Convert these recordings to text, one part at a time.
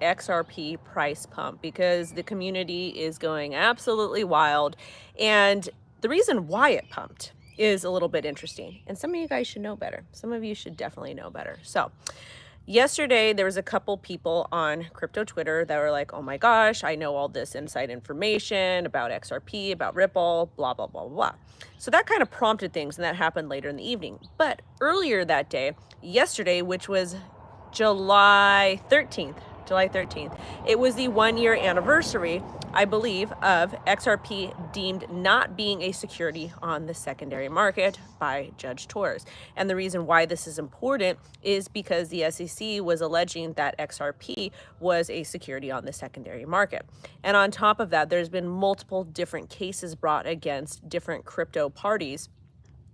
XRP price pump because the community is going absolutely wild. And the reason why it pumped is a little bit interesting. And some of you guys should know better. Some of you should definitely know better. So yesterday, there was a couple people on crypto Twitter that were like, oh my gosh, I know all this inside information about XRP, about Ripple, blah, blah, blah, blah. So that kind of prompted things, and that happened later in the evening. But earlier that day, yesterday, which was July 13th, it was the 1-year anniversary, I believe, of XRP deemed not being a security on the secondary market by Judge Torres. And the reason why this is important is because the SEC was alleging that XRP was a security on the secondary market. And on top of that, there's been multiple different cases brought against different crypto parties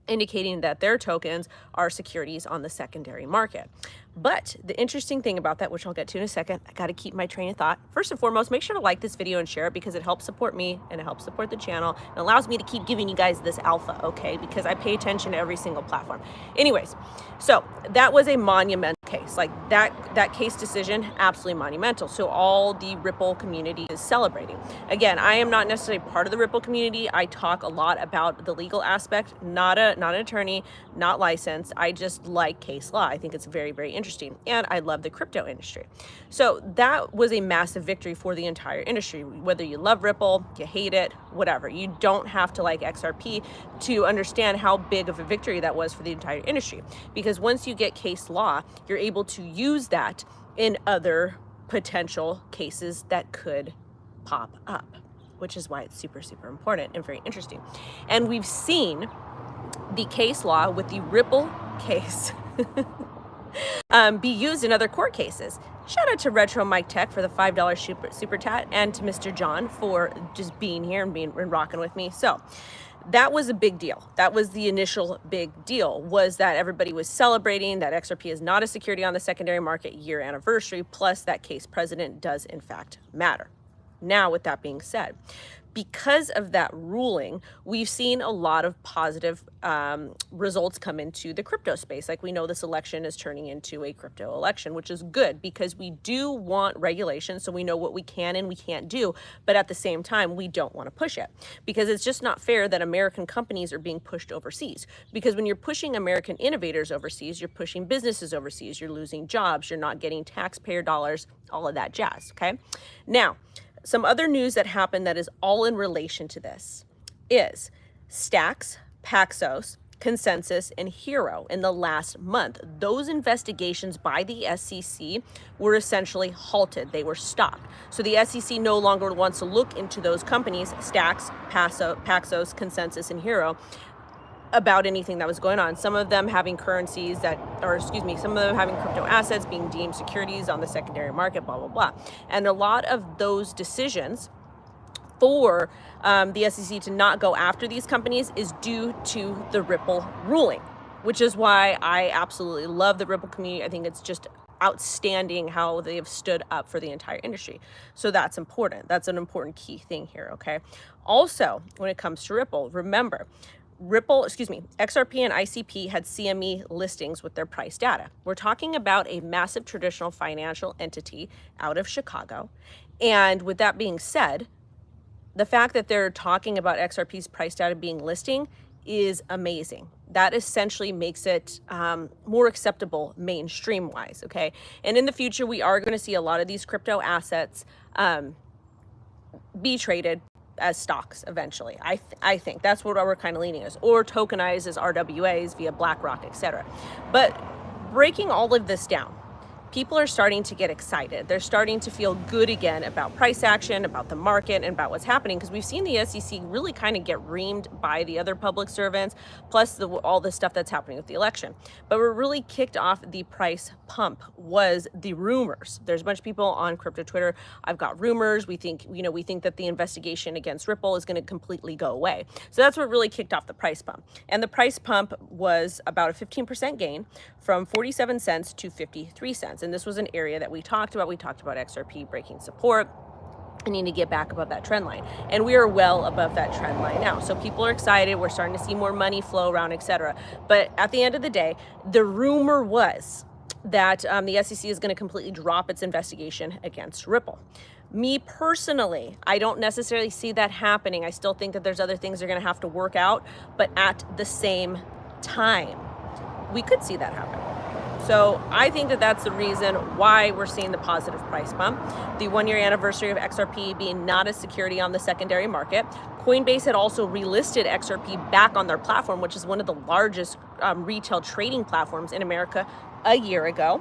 indicating that their tokens are securities on the secondary market. But the interesting thing about that, which I'll get to in a second, I got to keep my train of thought. First and foremost, make sure to like this video and share it because it helps support me and it helps support the channel and allows me to keep giving you guys this alpha, okay? Because I pay attention to every single platform. Anyways, so that was a monumental case. Like that case decision, absolutely monumental. So all the Ripple community is celebrating. Again, I am not necessarily part of the Ripple community. I talk a lot about the legal aspect, not an attorney, not licensed. I just like case law. I think it's very, very interesting. And I love the crypto industry. So that was a massive victory for the entire industry. Whether you love Ripple, you hate it, whatever. You don't have to like XRP to understand how big of a victory that was for the entire industry. Because once you get case law, you're able to use that in other potential cases that could pop up, which is why it's super, super important and very interesting. And we've seen the case law with the Ripple case be used in other court cases. Shout out to Retro Mike Tech for the $5 super chat and to Mr. John for just being here and rocking with me. So that was a big deal. That was the initial big deal, was that everybody was celebrating that XRP is not a security on the secondary market, year anniversary, plus that case precedent does in fact matter. Now, with that being said, because of that ruling, we've seen a lot of positive results come into the crypto space. Like we know this election is turning into a crypto election, which is good because we do want regulation so we know what we can and we can't do. But at the same time, we don't want to push it because it's just not fair that American companies are being pushed overseas. Because when you're pushing American innovators overseas, you're pushing businesses overseas, you're losing jobs, you're not getting taxpayer dollars, all of that jazz, okay? Now, some other news that happened that is all in relation to this is Stacks, Paxos, Consensus, and Hero in the last month. Those investigations by the SEC were essentially halted. They were stopped. So the SEC no longer wants to look into those companies, Stacks, Paxos, Consensus, and Hero, about anything that was going on. Some of them having currencies that, or excuse me, some of them having crypto assets being deemed securities on the secondary market, blah, blah, blah. And a lot of those decisions for the SEC to not go after these companies is due to the Ripple ruling, which is why I absolutely love the Ripple community. I think it's just outstanding how they have stood up for the entire industry. So that's important. That's an important key thing here, okay? Also, when it comes to Ripple, remember, XRP and ICP had CME listings with their price data. We're talking about a massive traditional financial entity out of Chicago. And with that being said, the fact that they're talking about XRP's price data being listing is amazing. That essentially makes it more acceptable mainstream wise, okay? And in the future, we are going to see a lot of these crypto assets be traded as stocks eventually. I think that's what we're kind of leaning as, or tokenized as RWAs via BlackRock, etc. But breaking all of this down, people are starting to get excited. They're starting to feel good again about price action, about the market, and about what's happening, because we've seen the SEC really kind of get reamed by the other public servants, plus all the stuff that's happening with the election. But what really kicked off the price pump was the rumors. There's a bunch of people on crypto Twitter. I've got rumors. We think that the investigation against Ripple is going to completely go away. So that's what really kicked off the price pump. And the price pump was about a 15% gain from 47 cents to 53 cents. And this was an area that we talked about. We talked about XRP breaking support. I need to get back above that trend line. And we are well above that trend line now. So people are excited. We're starting to see more money flow around, etc. But at the end of the day, the rumor was that the SEC is going to completely drop its investigation against Ripple. Me personally, I don't necessarily see that happening. I still think that there's other things they're going to have to work out, but at the same time, we could see that happen. So I think that that's the reason why we're seeing the positive price bump. The 1-year anniversary of XRP being not a security on the secondary market. Coinbase had also relisted XRP back on their platform, which is one of the largest retail trading platforms in America a year ago.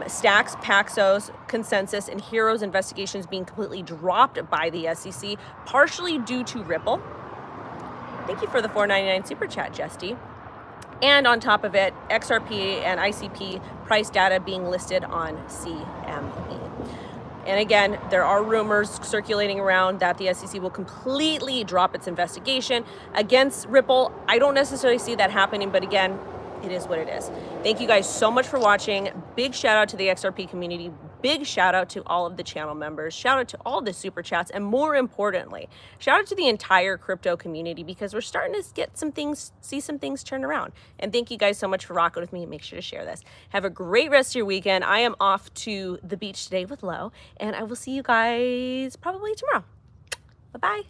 Stacks, Paxos, Consensus, and Heroes investigations being completely dropped by the SEC, partially due to Ripple. Thank you for the $4.99 super chat, Jesty. And on top of it, XRP and ICP price data being listed on CME. And again, there are rumors circulating around that the SEC will completely drop its investigation against Ripple. I don't necessarily see that happening, but again, it is what it is. Thank you guys so much for watching. Big shout out to the XRP community. Big shout out to all of the channel members. Shout out to all the super chats. And more importantly, shout out to the entire crypto community, because we're starting to get some things, see some things turn around. And thank you guys so much for rocking with me. Make sure to share this. Have a great rest of your weekend. I am off to the beach today with Lo, and I will see you guys probably tomorrow. Bye-bye.